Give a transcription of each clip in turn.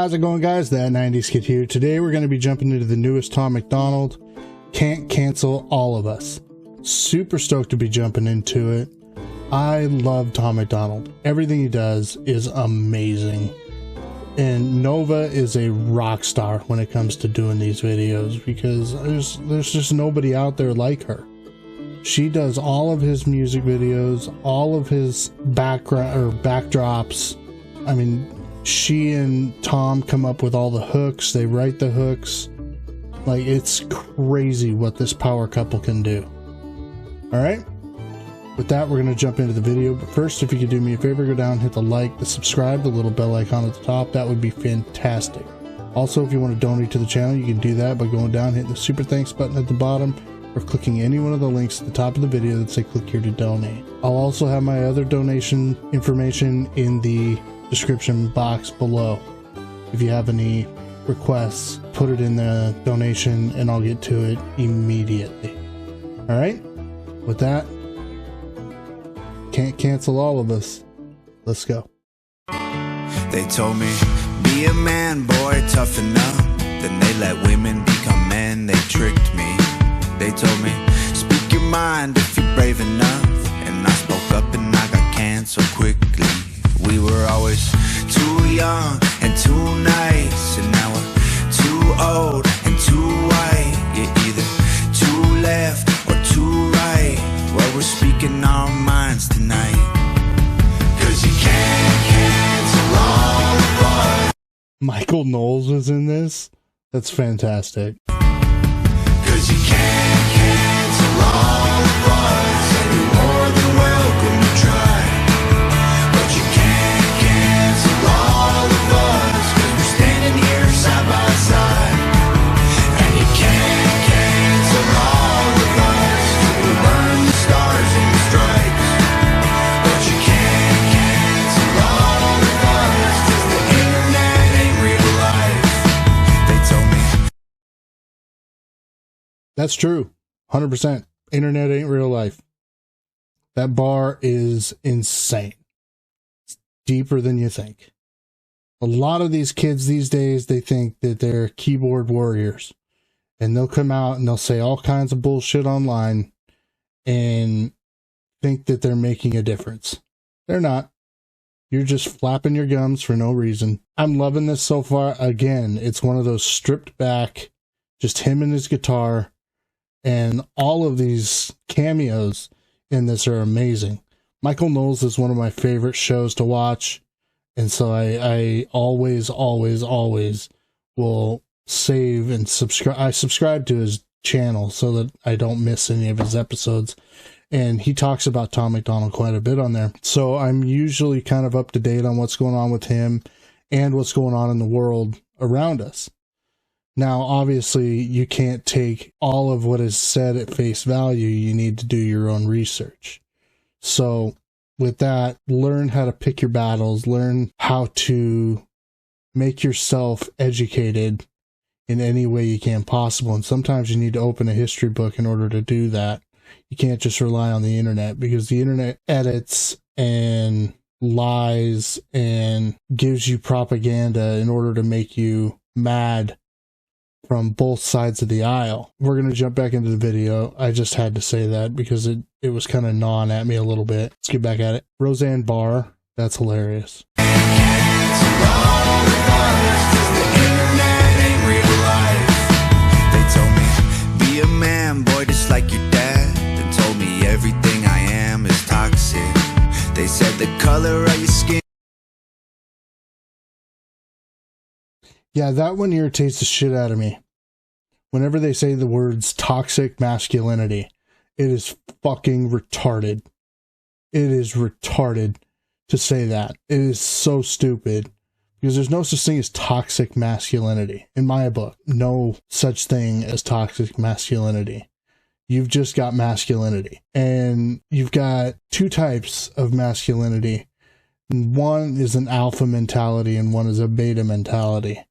How's it going, guys? That 90s Kid here. Today we're going to be jumping into the newest Tom Macdonald, Can't Cancel All of Us. Super stoked to be jumping into it. I love Tom Macdonald. Everything he does is amazing. And Nova is a rock star when it comes to doing these videos because there's just nobody out there like her. She does all of his music videos, all of his background or backdrops. I mean, she and Tom come up with all the hooks. They write the hooks. Like, it's crazy what this power couple can do. All right. With that, we're going to jump into the video. But first, if you could do me a favor, go down, hit the like, the subscribe, the little bell icon at the top. That would be fantastic. Also, if you want to donate to the channel, you can do that by going down, hitting the super thanks button at the bottom, or clicking any one of the links at the top of the video that say click here to donate. I'll also have my other donation information in the description box below. If you have any requests, put it in the donation and I'll get to it immediately. All right. With that, Can't Cancel All of Us. Let's go. They told me, be a man, boy, toughen up. Then they let women become men. They tricked me. They told me, speak your mind if you're brave enough. And I spoke up and I got canceled quickly. We were always too young and too nice, and now we're too old and too white. You're either too left or too right. Well, we're speaking our minds tonight. 'Cause you can't cancel all of us. Michael Knowles was in this. That's fantastic. 'Cause you can't cancel all of us, and you're more than welcome to try. But you can't cancel all of us, 'cause we're standing here side by side. And you can't cancel all of us, 'cause we burn the stars and the stripes. But you can't cancel all of us, 'cause the internet ain't real life. They told me. That's true. 100%. Internet ain't real life. That bar is insane. It's deeper than you think. A lot of these kids these days, they think that they're keyboard warriors. And they'll come out and they'll say all kinds of bullshit online and think that they're making a difference. They're not. You're just flapping your gums for no reason. I'm loving this so far. Again, it's one of those stripped back, just him and his guitar. And all of these cameos in this are amazing. Michael Knowles is one of my favorite shows to watch. And so I always will save and subscribe. I subscribe to his channel so that I don't miss any of his episodes. And he talks about Tom Macdonald quite a bit on there. So I'm usually kind of up to date on what's going on with him and what's going on in the world around us. Now, obviously, you can't take all of what is said at face value. You need to do your own research. So with that, learn how to pick your battles, learn how to make yourself educated in any way you can possible. And sometimes you need to open a history book in order to do that. You can't just rely on the internet because the internet edits and lies and gives you propaganda in order to make you mad from both sides of the aisle. We're going to jump back into the video. I just had to say that because it was kind of gnawing at me a little bit. Let's get back at it. Roseanne Barr, that's hilarious. They told me, be a man, boy, just like your dad. Then told me everything I am is toxic. They said the color of your skin. Yeah, that one irritates the shit out of me. Whenever they say the words toxic masculinity, it is fucking retarded. It is retarded to say that. It is so stupid. Because there's no such thing as toxic masculinity. In my book, no such thing as toxic masculinity. You've just got masculinity. And you've got two types of masculinity. One is an alpha mentality and one is a beta mentality.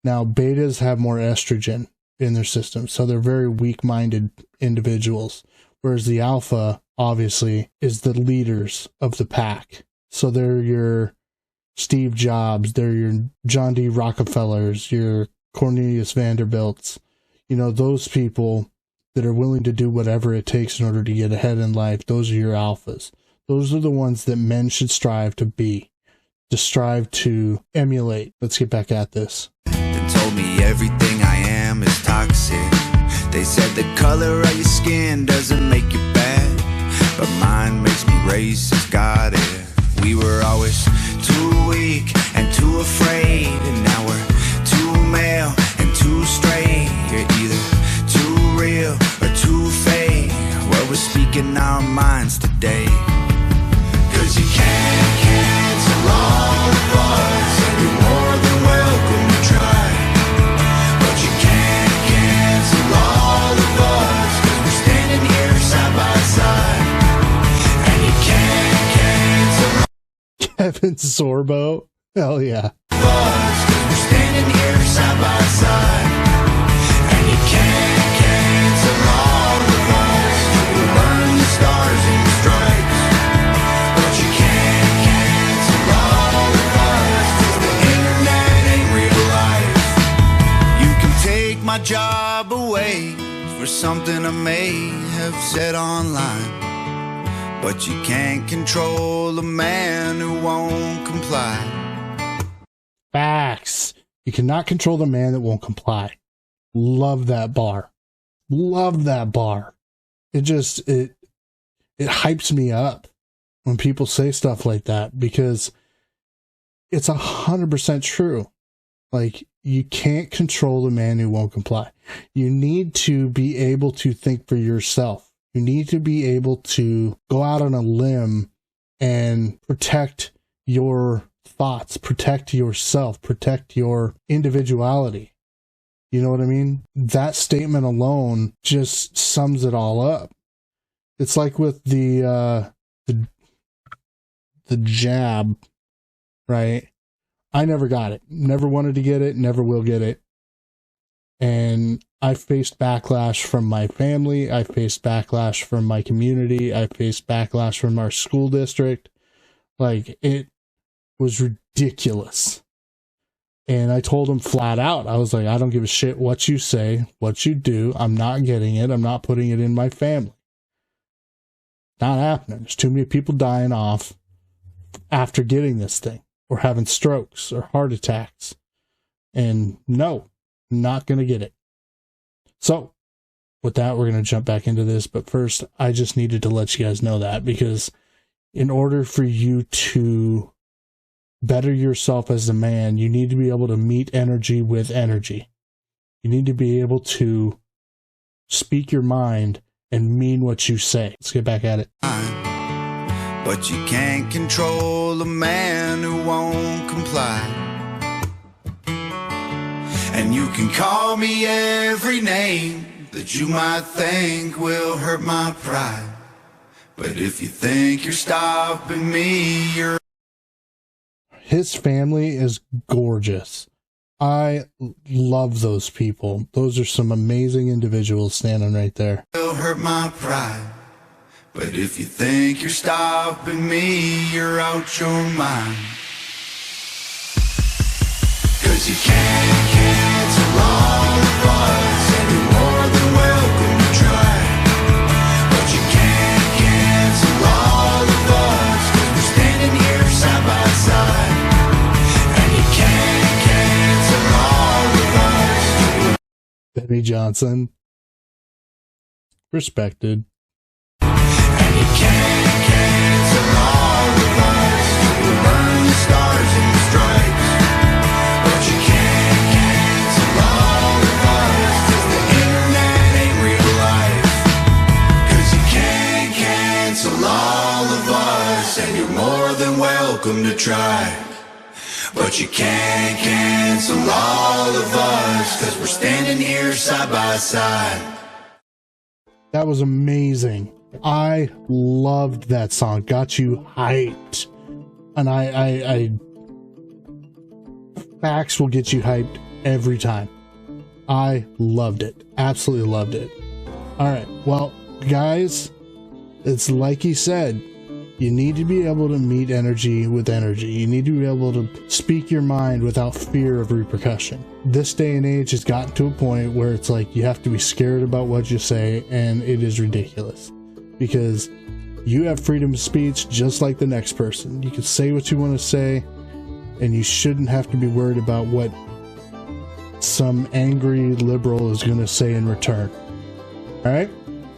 Now, betas have more estrogen in their system, so they're very weak-minded individuals, whereas the alpha, obviously, is the leaders of the pack. So they're your Steve Jobs, they're your John D. Rockefellers, your Cornelius Vanderbilts, you know, those people that are willing to do whatever it takes in order to get ahead in life. Those are your alphas. Those are the ones that men should strive to be, to strive to emulate. Let's get back at this. They told me everything I am is toxic. They said the color of your skin doesn't make you bad, but mine makes me racist, got it. We were always too weak and too afraid, and now we're too male and too straight. You're either too real or too fake. Well, we're speaking our minds today. 'Cause you can't cancel all of us, and you're more than welcome to try. But you can't cancel all of us, 'cause we're standing here side by side. And you can't cancel Kevin Sorbo, hell yeah. us, 'cause we're standing here side by side. And you can't cancel all of us. We'll burn the stars and the stripes. But you can't cancel all of us, 'cause the internet ain't real life. You can take my job away for something I may have said online, but you can't control a man who won't comply. Facts. You cannot control the man that won't comply. Love that bar. Love that bar. It just, it hypes me up when people say stuff like that, because it's 100% true. Like, you can't control the man who won't comply. You need to be able to think for yourself. You need to be able to go out on a limb and protect your thoughts, protect yourself, protect your individuality. You know what I mean? That statement alone just sums it all up. It's like with the jab, right? I never got it. Never wanted to get it. Never will get it. And I faced backlash from my family. I faced backlash from my community. I faced backlash from our school district. Like, it was ridiculous. And I told him flat out, I was like, I don't give a shit what you say, what you do. I'm not getting it. I'm not putting it in my family. Not happening. There's too many people dying off after getting this thing, or having strokes or heart attacks. And no, not going to get it. So with that, we're going to jump back into this. But first, I just needed to let you guys know that, because in order for you to better yourself as a man, you need to be able to meet energy with energy. You need to be able to speak your mind and mean what you say. Let's get back at it. But you can't control a man who won't comply. And you can call me every name that you might think will hurt my pride. But if you think you're stopping me, you're... His family is gorgeous. I love those people. Those are some amazing individuals standing right there. Will hurt my pride. But if you think you're stopping me, you're out your mind. 'Cause you can't cancel all of us, and you're more than welcome to try. But you can't cancel all of us, 'cause we're standing here side by side. And you can't cancel all of us. Benny Johnson. Respected. And you can't cancel all of us. We'll burn the stars and the stripes. But you can't cancel all of us, 'cause the internet ain't real life. 'Cause you can't cancel all of us, and you're more than welcome to try. But you can't cancel all of us, 'cause we're standing here side by side. That was amazing. I loved that song. Got you hyped. And I facts will get you hyped every time. I loved it. Absolutely loved it. All right. Well, guys, it's like he said, You need to be able to meet energy with energy. You need to be able to speak your mind without fear of repercussion. This day and age has gotten to a point where it's like you have to be scared about what you say, and it is ridiculous. Because you have freedom of speech just like the next person. You can say what you want to say, and you shouldn't have to be worried about what some angry liberal is going to say in return. Alright?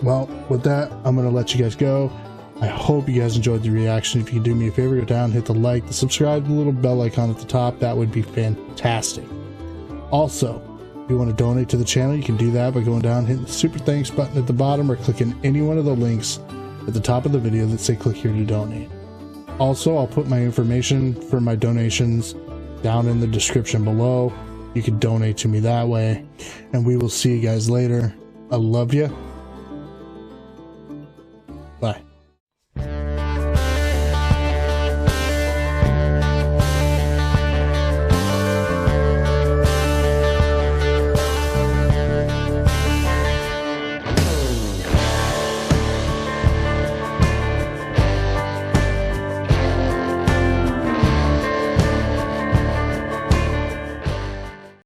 Well, with that, I'm going to let you guys go. I hope you guys enjoyed the reaction. If you can do me a favor, go down, hit the like, the subscribe, the little bell icon at the top. That would be fantastic. Also, if you want to donate to the channel, you can do that by going down, hitting the super thanks button at the bottom, or clicking any one of the links at the top of the video that say click here to donate. Also, I'll put my information for my donations down in the description below. You can donate to me that way, and we will see you guys later. I love you. Bye.